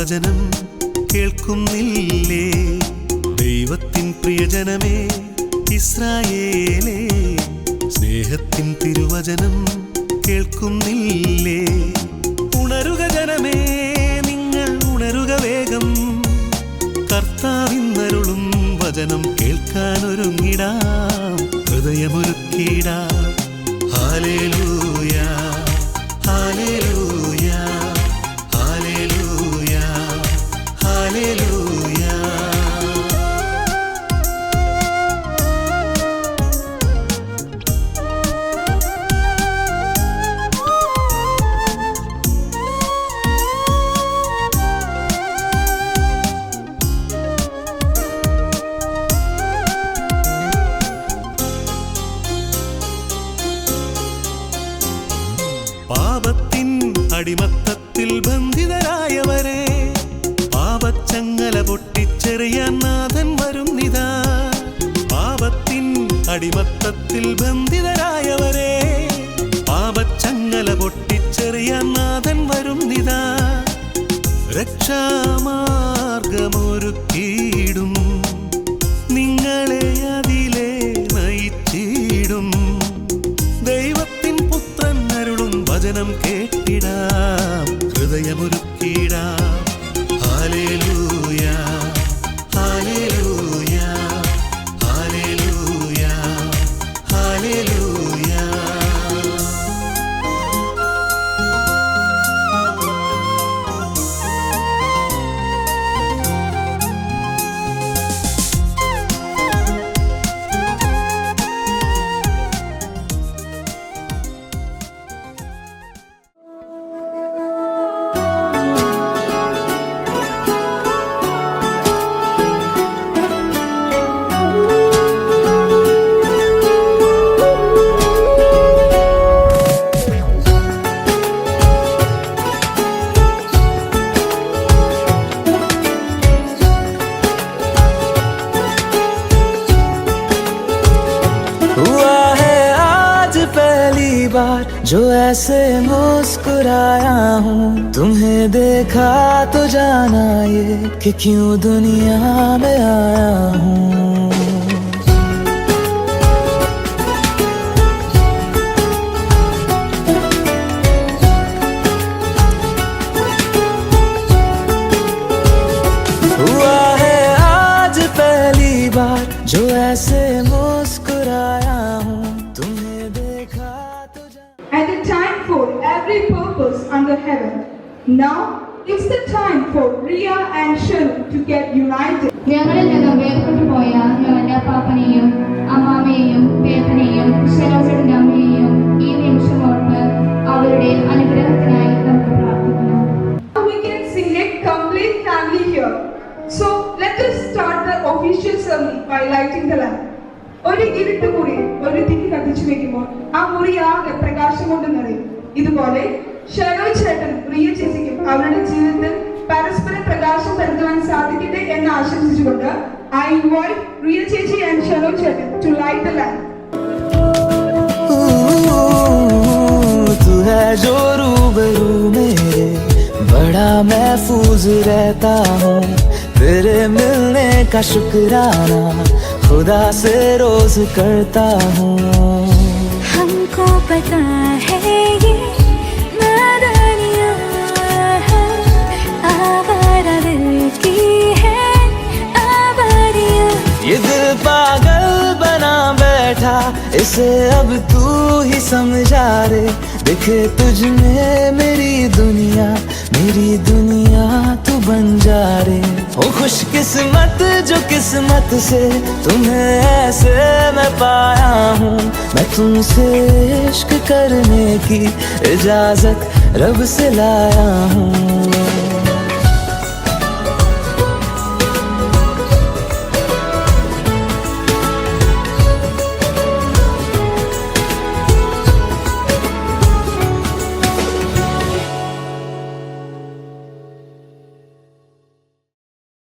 തിരുവചനം കേൾക്കുന്നില്ലേ? ദൈവത്തിൻ പ്രിയജനമേ ഇസ്രായേലേ, സ്നേഹത്തിൻ തിരുവചനം കേൾക്കുന്നില്ലേ? ഉണരുക ജനമേ, നിങ്ങൾ ഉണരുക വേഗം. കർത്താവിന്നരുളും വചനം കേൾക്കാനൊരുങ്ങിടാം, ഹൃദയമൊരുക്കിടാം. ഹല്ലേലൂയ ഹല്ലേലൂയ ഹല്ലേലൂയ ഹല്ലേലൂയ. പാപത്തിൻ അടിമത്തത്തിൽ ബന്ധിതരായവരെ പാപച്ചങ്ങല പൊട്ടിച്ചെറിയാൻ നാഥൻ വരുന്നിതാ. പാപത്തിൻ അടിമത്തത്തിൽ ബന്ധിതരായവരെ പാപച്ചങ്ങല പൊട്ടിച്ചെറിയാൻ നാഥൻ വരുന്നിതാ. രക്ഷാമാർഗമൊരുക്കിയിടും, നിങ്ങളെ അതിലെ നയിച്ചിടും. ദൈവത്തിൻ പുത്രൻ അരുളും വചനം കേട്ടിടാം, ഹൃദയമൊരുക്കിടാം. ഹല്ലേലൂയ ഹല്ലേലൂയ ഹല്ലേലൂയ ഹല്ലേലൂയ. हुआ है आज पहली बार जो ऐसे मुस्कुराया हूँ, तुम्हें देखा तो जाना ये कि क्यों दुनिया में आया हूँ। हुआ है आज पहली बार जो ऐसे मुस्कुराया हूँ, तुम्हें देखा तो and a time for every purpose under heaven. Now it's the time for Ria and Sharu to get united. ഞങ്ങളിൽ നിന്ന് വേർപെട്ടു പോയ ഞങ്ങളുടെ അപ്പാപ്പനെയും അമ്മാമയെയും പേപ്പനെയും ശരോചന്റെ അമ്മയെയും ഈ നിമിഷം ഓർത്ത് അവരുടെ അനുഗ്രഹത്തിനായി നമുക്ക് പ്രാർത്ഥിക്കണം. Now we can sing it complete family here. So let us start the official ceremony by lighting the lamp. ഒരു ഇരുട്ട് മുറിയിൽ ഒരു തിരി കത്തിച്ചു വെക്കുമ്പോൾ ആ മുറി ആകെ പ്രകാശം കൊണ്ട് നിറയും. ഇതുപോലെ ഷെറോയ് ചേട്ടൻ റിയ ചേച്ചിക്കും അവരുടെ ജീവിതത്തിൽ പരസ്പരം പ്രകാശം പരത്തുവാൻ സാധിക്കട്ടെ എന്ന് ആശംസിച്ചുകൊണ്ട് I invite റിയ ചേച്ചി and ഷെറോയ് ചേട്ടൻ to light the lamp. तू है जो रूबरू मेरे, बड़ा महफूज रहता हूँ. तेरे मिलने का शुक्राना खुदा से रोज करता हूँ. हमको पता है ये नादानियाँ है, आवारा दिल की है आवारियाँ. ये दिल पागल बना बैठा, इसे अब तू ही समझा रे. दिखे तुझ में मेरी दुनिया तू बन जा रे. ओ खुशकिस्मत जो किस्मत से तुम्हें ऐसे मैं पाया हूँ. मैं तुमसे इश्क करने की इजाजत रब से लाया हूँ.